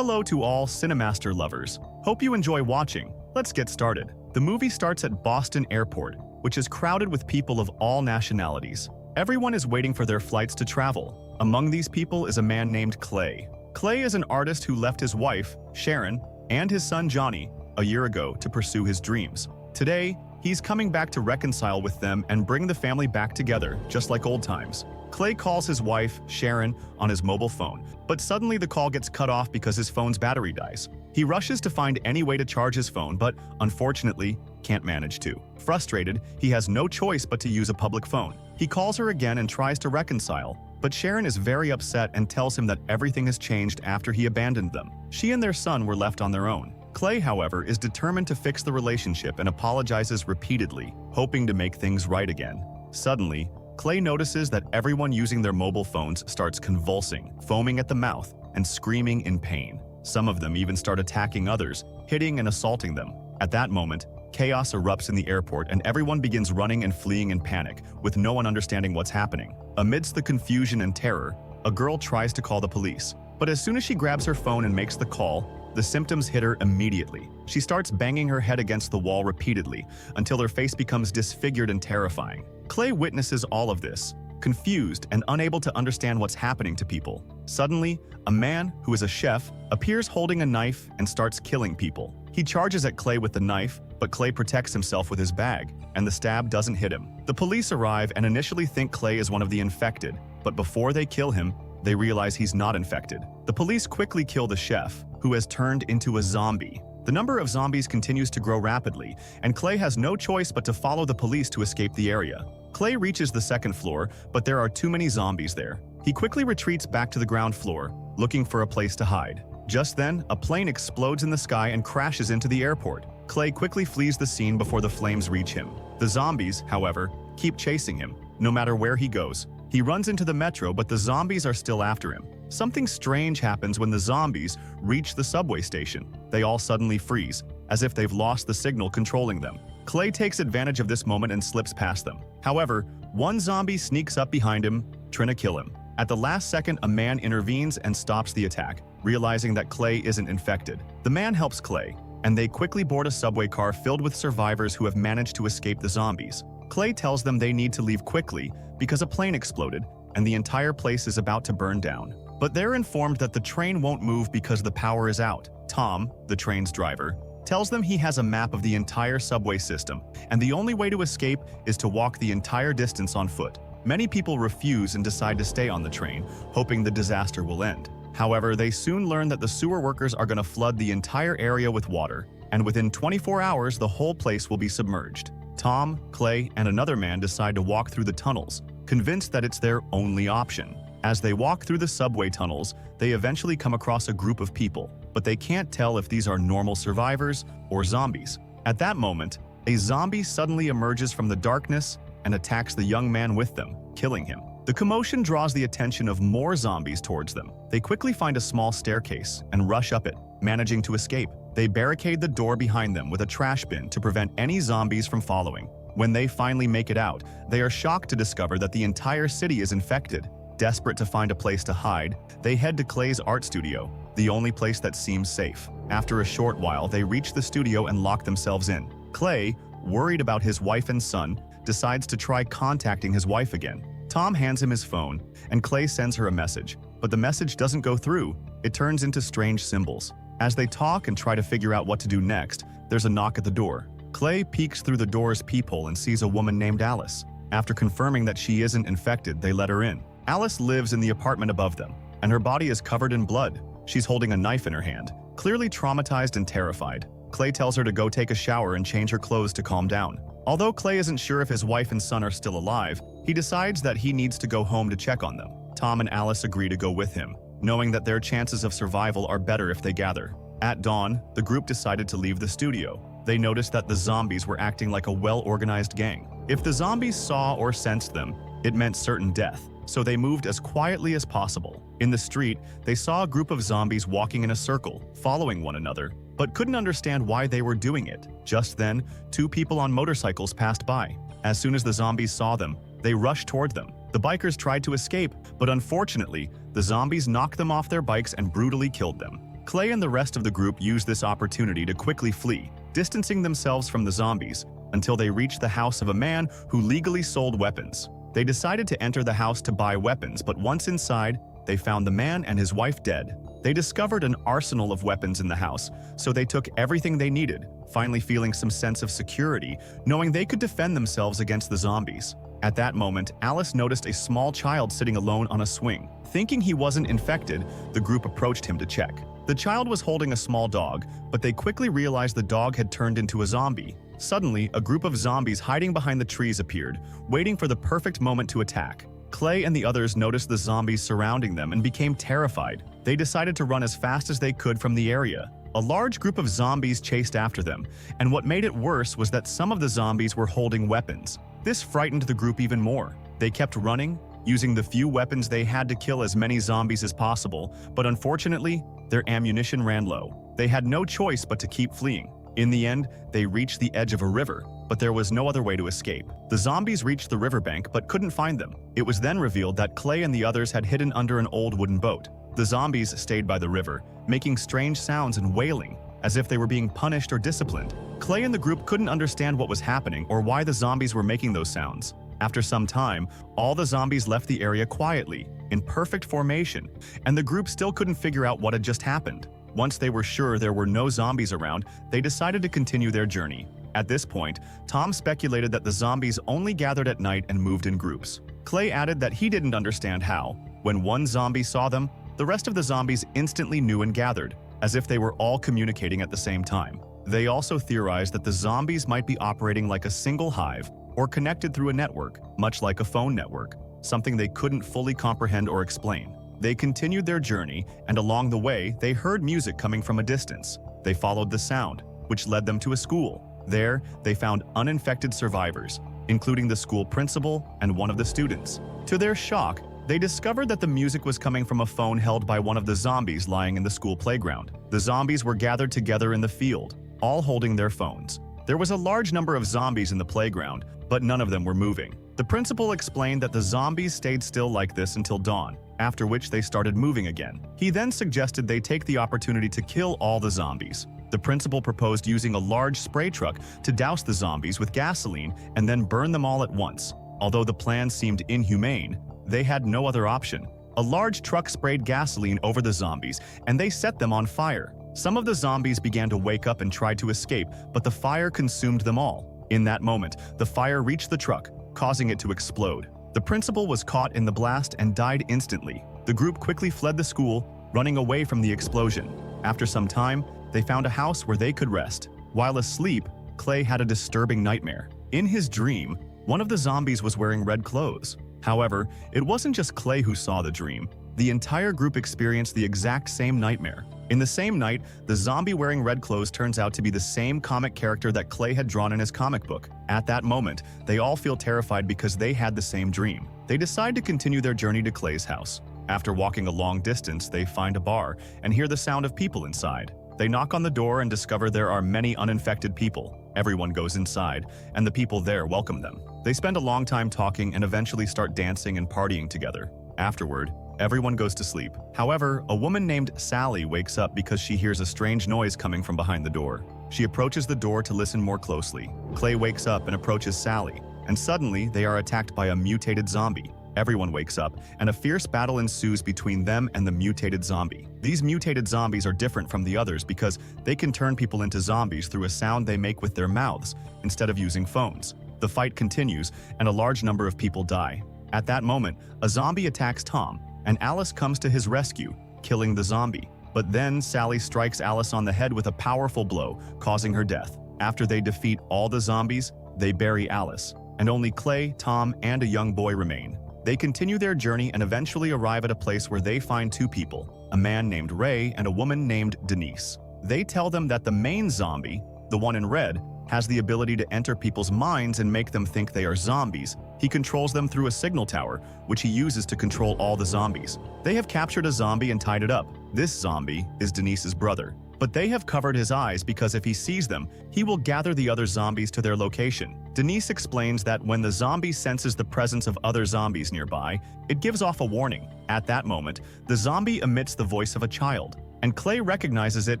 Hello to all Cinemaster lovers. Hope you enjoy watching. Let's get started. The movie starts at Boston Airport, which is crowded with people of all nationalities. Everyone is waiting for their flights to travel. Among these people is a man named Clay. Clay is an artist who left his wife, Sharon, and his son Johnny a year ago to pursue his dreams. Today, he's coming back to reconcile with them and bring the family back together, just like old times. Clay calls his wife, Sharon, on his mobile phone, but suddenly the call gets cut off because his phone's battery dies. He rushes to find any way to charge his phone, but unfortunately, can't manage to. Frustrated, he has no choice but to use a public phone. He calls her again and tries to reconcile, but Sharon is very upset and tells him that everything has changed after he abandoned them. She and their son were left on their own. Clay, however, is determined to fix the relationship and apologizes repeatedly, hoping to make things right again. Suddenly, Clay notices that everyone using their mobile phones starts convulsing, foaming at the mouth, and screaming in pain. Some of them even start attacking others, hitting and assaulting them. At that moment, chaos erupts in the airport and everyone begins running and fleeing in panic, with no one understanding what's happening. Amidst the confusion and terror, a girl tries to call the police. But as soon as she grabs her phone and makes the call, the symptoms hit her immediately. She starts banging her head against the wall repeatedly until her face becomes disfigured and terrifying. Clay witnesses all of this, confused and unable to understand what's happening to people. Suddenly, a man, who is a chef, appears holding a knife and starts killing people. He charges at Clay with the knife, but Clay protects himself with his bag, and the stab doesn't hit him. The police arrive and initially think Clay is one of the infected, but before they kill him, they realize he's not infected. The police quickly kill the chef, who has turned into a zombie. The number of zombies continues to grow rapidly, and Clay has no choice but to follow the police to escape the area. Clay reaches the second floor, but there are too many zombies there. He quickly retreats back to the ground floor, looking for a place to hide. Just then, a plane explodes in the sky and crashes into the airport. Clay quickly flees the scene before the flames reach him. The zombies, however, keep chasing him, no matter where he goes. He runs into the metro, but the zombies are still after him. Something strange happens when the zombies reach the subway station. They all suddenly freeze, as if they've lost the signal controlling them. Clay takes advantage of this moment and slips past them. However, one zombie sneaks up behind him, trying to kill him. At the last second, a man intervenes and stops the attack, realizing that Clay isn't infected. The man helps Clay, and they quickly board a subway car filled with survivors who have managed to escape the zombies. Clay tells them they need to leave quickly because a plane exploded and the entire place is about to burn down. But they're informed that the train won't move because the power is out. Tom, the train's driver, tells them he has a map of the entire subway system, and the only way to escape is to walk the entire distance on foot. Many people refuse and decide to stay on the train, hoping the disaster will end. However, they soon learn that the sewer workers are going to flood the entire area with water, and within 24 hours, the whole place will be submerged. Tom, Clay, and another man decide to walk through the tunnels, convinced that it's their only option. As they walk through the subway tunnels, they eventually come across a group of people, but they can't tell if these are normal survivors or zombies. At that moment, a zombie suddenly emerges from the darkness and attacks the young man with them, killing him. The commotion draws the attention of more zombies towards them. They quickly find a small staircase and rush up it, managing to escape. They barricade the door behind them with a trash bin to prevent any zombies from following. When they finally make it out, they are shocked to discover that the entire city is infected. Desperate to find a place to hide, they head to Clay's art studio, the only place that seems safe. After a short while, they reach the studio and lock themselves in. Clay, worried about his wife and son, decides to try contacting his wife again. Tom hands him his phone, and Clay sends her a message, but the message doesn't go through. It turns into strange symbols. As they talk and try to figure out what to do next, there's a knock at the door. Clay peeks through the door's peephole and sees a woman named Alice. After confirming that she isn't infected, they let her in. Alice lives in the apartment above them, and her body is covered in blood. She's holding a knife in her hand, clearly traumatized and terrified. Clay tells her to go take a shower and change her clothes to calm down. Although Clay isn't sure if his wife and son are still alive, he decides that he needs to go home to check on them. Tom and Alice agree to go with him, knowing that their chances of survival are better if they gather. At dawn, the group decided to leave the studio. They noticed that the zombies were acting like a well-organized gang. If the zombies saw or sensed them, it meant certain death, so they moved as quietly as possible. In the street, they saw a group of zombies walking in a circle, following one another, but couldn't understand why they were doing it. Just then, two people on motorcycles passed by. As soon as the zombies saw them, they rushed toward them. The bikers tried to escape, but unfortunately, the zombies knocked them off their bikes and brutally killed them. Clay and the rest of the group use this opportunity to quickly flee, distancing themselves from the zombies, until they reach the house of a man who legally sold weapons. They decided to enter the house to buy weapons, but once inside, they found the man and his wife dead. They discovered an arsenal of weapons in the house, so they took everything they needed, finally feeling some sense of security, knowing they could defend themselves against the zombies. At that moment, Alice noticed a small child sitting alone on a swing. Thinking he wasn't infected, the group approached him to check. The child was holding a small dog, but they quickly realized the dog had turned into a zombie. Suddenly, a group of zombies hiding behind the trees appeared, waiting for the perfect moment to attack. Clay and the others noticed the zombies surrounding them and became terrified. They decided to run as fast as they could from the area. A large group of zombies chased after them, and what made it worse was that some of the zombies were holding weapons. This frightened the group even more. They kept running, using the few weapons they had to kill as many zombies as possible, but unfortunately, their ammunition ran low. They had no choice but to keep fleeing. In the end, they reached the edge of a river, but there was no other way to escape. The zombies reached the riverbank but couldn't find them. It was then revealed that Clay and the others had hidden under an old wooden boat. The zombies stayed by the river, making strange sounds and wailing, as if they were being punished or disciplined. Clay and the group couldn't understand what was happening or why the zombies were making those sounds. After some time, all the zombies left the area quietly, in perfect formation, and the group still couldn't figure out what had just happened. Once they were sure there were no zombies around, they decided to continue their journey. At this point, Tom speculated that the zombies only gathered at night and moved in groups. Clay added that he didn't understand how. When one zombie saw them, the rest of the zombies instantly knew and gathered, as if they were all communicating at the same time. They also theorized that the zombies might be operating like a single hive or connected through a network, much like a phone network, something they couldn't fully comprehend or explain. They continued their journey, and along the way, they heard music coming from a distance. They followed the sound, which led them to a school. There, they found uninfected survivors, including the school principal and one of the students. To their shock, they discovered that the music was coming from a phone held by one of the zombies lying in the school playground. The zombies were gathered together in the field, all holding their phones. There was a large number of zombies in the playground, but none of them were moving. The principal explained that the zombies stayed still like this until dawn, after which they started moving again. He then suggested they take the opportunity to kill all the zombies. The principal proposed using a large spray truck to douse the zombies with gasoline and then burn them all at once. Although the plan seemed inhumane, they had no other option. A large truck sprayed gasoline over the zombies, and they set them on fire. Some of the zombies began to wake up and tried to escape, but the fire consumed them all. In that moment, the fire reached the truck, causing it to explode. The principal was caught in the blast and died instantly. The group quickly fled the school, running away from the explosion. After some time, they found a house where they could rest. While asleep, Clay had a disturbing nightmare. In his dream, one of the zombies was wearing red clothes. However, it wasn't just Clay who saw the dream. The entire group experienced the exact same nightmare. In the same night, the zombie wearing red clothes turns out to be the same comic character that Clay had drawn in his comic book. At that moment, they all feel terrified because they had the same dream. They decide to continue their journey to Clay's house. After walking a long distance, they find a bar and hear the sound of people inside. They knock on the door and discover there are many uninfected people. Everyone goes inside, and the people there welcome them. They spend a long time talking and eventually start dancing and partying together. Afterward, everyone goes to sleep. However, a woman named Sally wakes up because she hears a strange noise coming from behind the door. She approaches the door to listen more closely. Clay wakes up and approaches Sally, and suddenly they are attacked by a mutated zombie. Everyone wakes up, and a fierce battle ensues between them and the mutated zombie. These mutated zombies are different from the others because they can turn people into zombies through a sound they make with their mouths instead of using phones. The fight continues, and a large number of people die. At that moment, a zombie attacks Tom, and Alice comes to his rescue, killing the zombie. But then Sally strikes Alice on the head with a powerful blow, causing her death. After they defeat all the zombies, they bury Alice, and only Clay, Tom, and a young boy remain. They continue their journey and eventually arrive at a place where they find two people, a man named Ray and a woman named Denise. They tell them that the main zombie, the one in red, has the ability to enter people's minds and make them think they are zombies. He controls them through a signal tower, which he uses to control all the zombies. They have captured a zombie and tied it up. This zombie is Denise's brother, but they have covered his eyes because if he sees them, he will gather the other zombies to their location. Denise explains that when the zombie senses the presence of other zombies nearby, it gives off a warning. At that moment, the zombie emits the voice of a child. and Clay recognizes it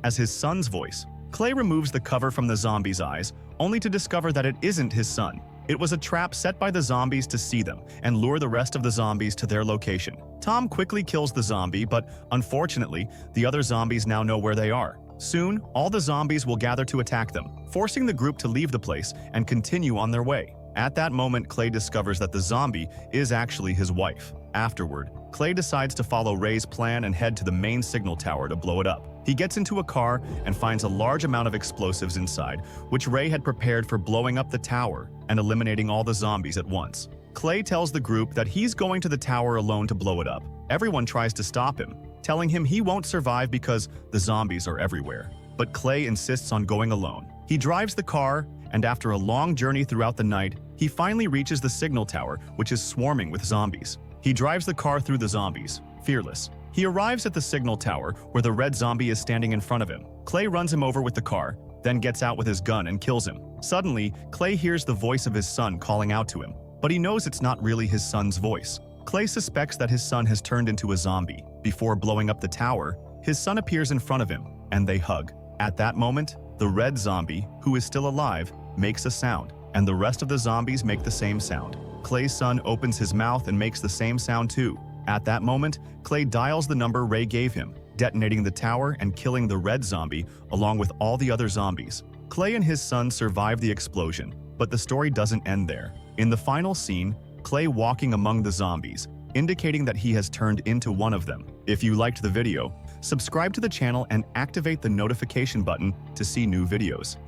as his son's voice. Clay removes the cover from the zombie's eyes, only to discover that it isn't his son. It was a trap set by the zombies to see them and lure the rest of the zombies to their location. Tom quickly kills the zombie, but unfortunately, the other zombies now know where they are. Soon, all the zombies will gather to attack them, forcing the group to leave the place and continue on their way. At that moment, Clay discovers that the zombie is actually his wife. Afterward, Clay decides to follow Ray's plan and head to the main signal tower to blow it up. He gets into a car and finds a large amount of explosives inside, which Ray had prepared for blowing up the tower and eliminating all the zombies at once. Clay tells the group that he's going to the tower alone to blow it up. Everyone tries to stop him, telling him he won't survive because the zombies are everywhere. But Clay insists on going alone. He drives the car, and after a long journey throughout the night, he finally reaches the signal tower, which is swarming with zombies. He drives the car through the zombies, fearless. He arrives at the signal tower, where the red zombie is standing in front of him. Clay runs him over with the car, then gets out with his gun and kills him. Suddenly, Clay hears the voice of his son calling out to him, but he knows it's not really his son's voice. Clay suspects that his son has turned into a zombie. Before blowing up the tower, his son appears in front of him, and they hug. At that moment, the red zombie, who is still alive, makes a sound, and the rest of the zombies make the same sound. Clay's son opens his mouth and makes the same sound too. At that moment, Clay dials the number Ray gave him, detonating the tower and killing the red zombie along with all the other zombies. Clay and his son survive the explosion, but the story doesn't end there. In the final scene, Clay walking among the zombies, indicating that he has turned into one of them. If you liked the video, subscribe to the channel and activate the notification button to see new videos.